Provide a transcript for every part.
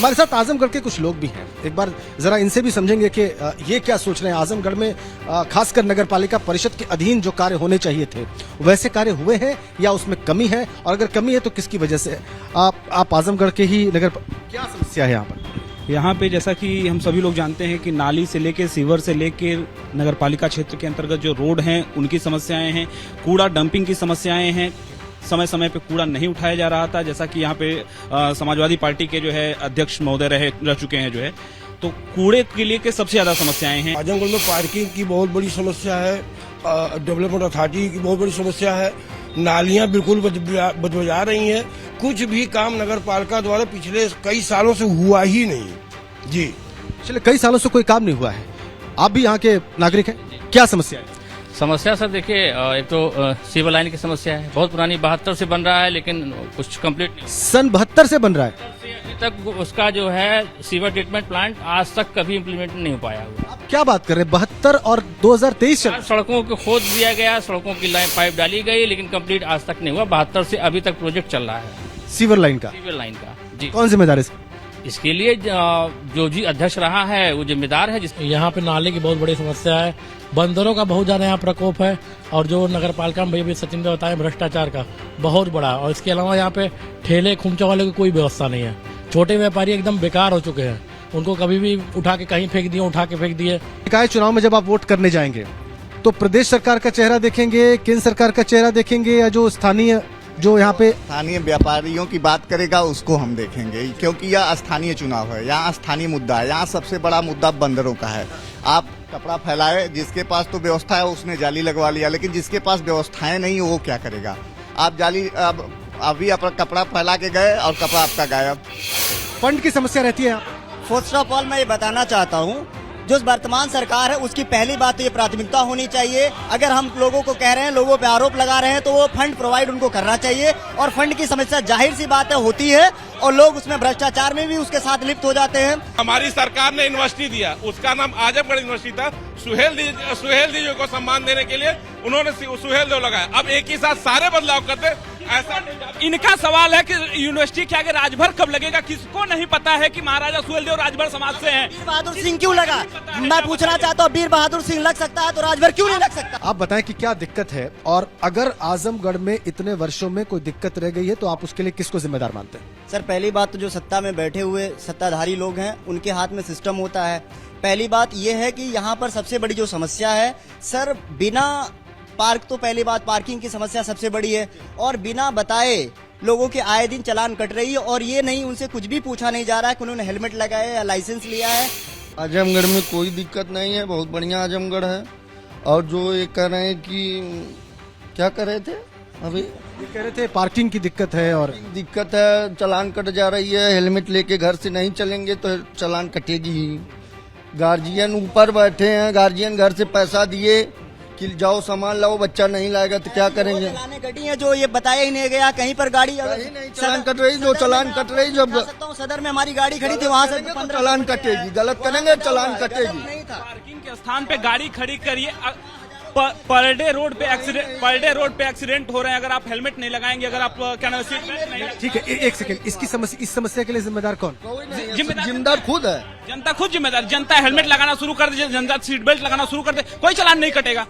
हमारे साथ आजमगढ़ के कुछ लोग भी हैं, एक बार जरा इनसे भी समझेंगे कि ये क्या सोच रहे हैं। आजमगढ़ में खासकर नगर पालिका परिषद के अधीन जो कार्य होने चाहिए थे वैसे कार्य हुए हैं या उसमें कमी है, और अगर कमी है तो किसकी वजह से। आप आजमगढ़ के ही क्या समस्या है यहाँ पर? यहाँ पे जैसा कि हम सभी लोग जानते हैं कि नाली से लेकर सीवर से लेकर नगर पालिका क्षेत्र के अंतर्गत जो रोड हैं उनकी समस्याएं हैं, कूड़ा डंपिंग की समस्याएं हैं, समय समय पे कूड़ा नहीं उठाया जा रहा था, जैसा कि यहाँ पे समाजवादी पार्टी के जो है अध्यक्ष महोदय रह चुके हैं जो है, तो कूड़े के लिए के सबसे ज्यादा समस्याएं हैं। आजमगढ़ में पार्किंग की बहुत बड़ी समस्या है, डेवलपमेंट अथॉरिटी की बहुत बड़ी समस्या है, नालियां बिल्कुल बदबजा रही हैं, कुछ भी काम नगर पालिका द्वारा पिछले कई सालों से हुआ ही नहीं जी। पिछले कई सालों से कोई काम नहीं हुआ है। आप भी यहाँ के नागरिक हैं, क्या समस्या है? समस्या सर देखिए, एक तो सीवर लाइन की समस्या है, बहुत पुरानी 72 से बन रहा है लेकिन कुछ कंप्लीट नहीं। सन 72 से बन रहा है, अभी तक उसका जो है सीवर ट्रीटमेंट प्लांट आज तक कभी इम्प्लीमेंट नहीं हो पाया हुआ। आप क्या बात कर रहे हैं? 72 और 2023 चल। सड़कों को खोद दिया गया, सड़कों की लाइन पाइप डाली गई लेकिन कंप्लीट आज तक नहीं हुआ। 72 से अभी तक प्रोजेक्ट चल रहा है सीवर लाइन का। सीवर लाइन का जी। कौन जिम्मेदार है इसके लिए जो जी अध्यक्ष रहा है वो जिम्मेदार है। यहाँ पे नाले की बहुत बड़ी समस्या है, बंदरों का बहुत ज्यादा यहाँ प्रकोप है, और जो नगर पालिका में भैया सचिन ने बताया भ्रष्टाचार का बहुत बड़ा, और इसके अलावा यहाँ पे ठेले खुमचा वाले की कोई व्यवस्था नहीं है। छोटे व्यापारी एकदम बेकार हो चुके हैं, उनको कभी भी उठा के कहीं फेंक दिए, उठा के फेंक दिए। निकाय चुनाव में जब आप वोट करने जाएंगे तो प्रदेश सरकार का चेहरा देखेंगे, केंद्र सरकार का चेहरा देखेंगे, या जो स्थानीय जो यहाँ पे स्थानीय व्यापारियों की बात करेगा उसको हम देखेंगे, क्योंकि यह स्थानीय चुनाव है, यहाँ स्थानीय मुद्दा है। यहाँ सबसे बड़ा मुद्दा बंदरों का है। आप कपड़ा फैलाए, जिसके पास तो व्यवस्था है उसने जाली लगवा लिया, लेकिन जिसके पास व्यवस्थाएं नहीं वो क्या करेगा? आप जाली अभी अपना कपड़ा फैला के गए और कपड़ा आपका गायब। फंड की समस्या रहती है। फर्स्ट ऑफ ऑल मैं ये बताना चाहता हूँ, जो वर्तमान सरकार है उसकी पहली बात तो ये प्राथमिकता होनी चाहिए। अगर हम लोगों को कह रहे हैं, लोगों पे आरोप लगा रहे हैं, तो वो फंड प्रोवाइड उनको करना चाहिए। और फंड की समस्या जाहिर सी बात है होती है, और लोग उसमें भ्रष्टाचार में भी उसके साथ लिप्त हो जाते हैं। हमारी सरकार ने यूनिवर्सिटी दिया, उसका नाम आजमगढ़ यूनिवर्सिटी था। सुहेल जी को सम्मान देने के लिए उन्होंने सुहेल देव लगाया। अब एक ही साथ सारे बदलाव करते, ऐसा इनका सवाल है कि यूनिवर्सिटी के आगे राजभर कब लगेगा, किसको नहीं पता है कि महाराजा सुहेलदेव राजभर समाज से हैं। वीर बहादुर सिंह क्यों लगा? मैं पूछना चाहता हूँ, वीर बहादुर सिंह लग सकता है तो राजभर क्यों नहीं लग सकता? आप बताएं कि क्या दिक्कत है, और अगर आजमगढ़ में इतने वर्षों में कोई दिक्कत रह गई है तो आप उसके लिए किसको जिम्मेदार मानते हैं? सर पहली बात तो जो सत्ता में बैठे हुए सत्ताधारी लोग हैं उनके हाथ में सिस्टम होता है। पहली बात यह है कि यहाँ पर सबसे बड़ी जो समस्या है सर, बिना पार्क, तो पहली बात पार्किंग की समस्या सबसे बड़ी है, और बिना बताए लोगों के आए दिन चालान कट रही है, और ये नहीं उनसे कुछ भी पूछा नहीं जा रहा है कि उन्होंने हेलमेट लगाया है या लाइसेंस लिया है। आजमगढ़ में कोई दिक्कत नहीं है, बहुत बढ़िया आजमगढ़ है। और जो ये कह रहे हैं कि क्या कर रहे थे अभी, ये कह रहे थे पार्किंग की दिक्कत है, और दिक्कत है, चालान कट जा रही है। हेलमेट लेके घर से नहीं चलेंगे तो चालान कटेगी ही। गार्जियन ऊपर बैठे हैं, गार्जियन घर से पैसा दिए कि जाओ सामान लाओ, बच्चा नहीं लाएगा तो क्या करेंगे? चलाने गड्डी है जो ये बताया ही नहीं गया, कहीं पर गाड़ी नहीं चालान कट रही, जो चालान कट रही, जब सदर में हमारी गाड़ी खड़ी थी वहाँ से चालान कटेगी, गलत करेंगे चालान कटेगी। पार्किंग के स्थान पे गाड़ी खड़ी करिए। पर डे रोड पे एक्सीडेंट हो रहे हैं, अगर आप हेलमेट नहीं लगाएंगे, अगर आप क्या नाम, सीट बेल्ट नहीं। ठीक है, एक सेकंड, इस समस्या के लिए जिम्मेदार कौन? जिम्मेदार खुद है, जनता खुद जिम्मेदार। जनता हेलमेट लगाना शुरू कर दे, जनता सीट बेल्ट लगाना शुरू कर दे, कोई चालान नहीं कटेगा।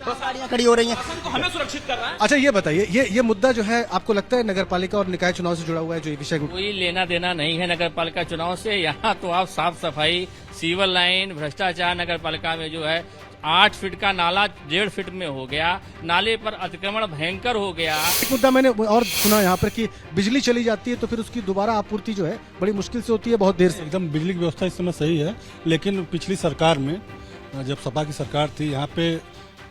गाड़ियाँ खड़ी हो रही हैं, तो हमें सुरक्षित कर रहा है। अच्छा ये बताइए, ये मुद्दा जो है आपको लगता है नगर पालिका और निकाय चुनाव से जुड़ा हुआ है? जो ये विषय कोई लेना देना नहीं है नगर पालिका चुनाव से। यहाँ तो आप साफ सफाई, सीवर लाइन, भ्रष्टाचार, नगर पालिका में जो है 8 फीट का नाला 1.5 फीट में हो गया, नाले पर अतिक्रमण भयंकर हो गया। एक मुद्दा मैंने और सुना यहाँ पर कि बिजली चली जाती है तो फिर उसकी दोबारा आपूर्ति जो है बड़ी मुश्किल से होती है, बहुत देर से। एकदम बिजली की व्यवस्था इस समय सही है, लेकिन पिछली सरकार में जब सपा की सरकार थी, यहाँ पे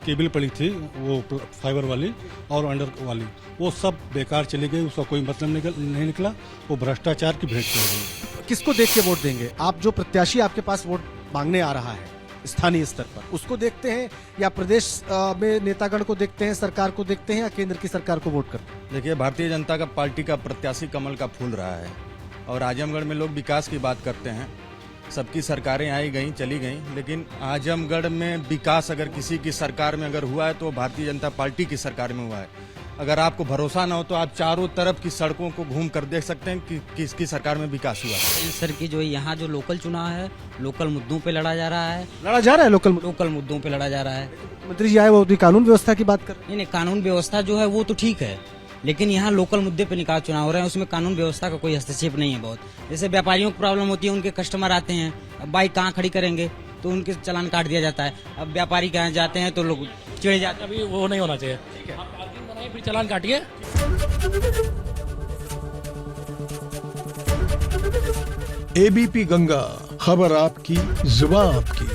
केबल पड़ी थी, वो फाइबर वाली और अंडर वाली, वो सब बेकार चली गई, उसका कोई मतलब नहीं निकला, वो भ्रष्टाचार की भेंट चली गई। किसको देख के वोट देंगे आप? जो प्रत्याशी आपके पास वोट मांगने आ रहा है स्थानीय स्तर पर, उसको देखते हैं, या प्रदेश में नेतागण को देखते हैं, सरकार को देखते हैं, या केंद्र की सरकार को वोट करते हैं? देखिए, भारतीय जनता का पार्टी का प्रत्याशी कमल का फूल रहा है, और आजमगढ़ में लोग विकास की बात करते हैं। सबकी सरकारें आई गई चली गई, लेकिन आजमगढ़ में विकास अगर किसी की सरकार में अगर हुआ है तो भारतीय जनता पार्टी की सरकार में हुआ है। अगर आपको भरोसा ना हो तो आप चारों तरफ की सड़कों को घूम कर देख सकते हैं कि किसकी सरकार में विकास हुआ है। सर की जो यहाँ जो लोकल चुनाव है, लोकल मुद्दों पे लड़ा जा रहा है, लड़ा जा रहा है लोकल मुद्दों पे लड़ा जा रहा है। मंत्री जी आए वो अपनी कानून व्यवस्था की बात कर रहे हैं। नहीं, कानून व्यवस्था जो है वो तो ठीक है, लेकिन यहाँ लोकल मुद्दे पे निकाय चुनाव हो रहे हैं, उसमें कानून व्यवस्था का कोई हस्तक्षेप नहीं है। बहुत जैसे व्यापारियों को प्रॉब्लम होती है, उनके कस्टमर आते हैं, अब बाइक कहाँ खड़ी करेंगे तो उनके चालान काट दिया जाता है। अब व्यापारी कहाँ जाते हैं तो लोग चिढ़ जाते हैं। अभी वो नहीं होना चाहिए। आप पार्किंग बनाइए फिर चालान काटिए। एबीपी गंगा, खबर आपकी, जुबान आपकी।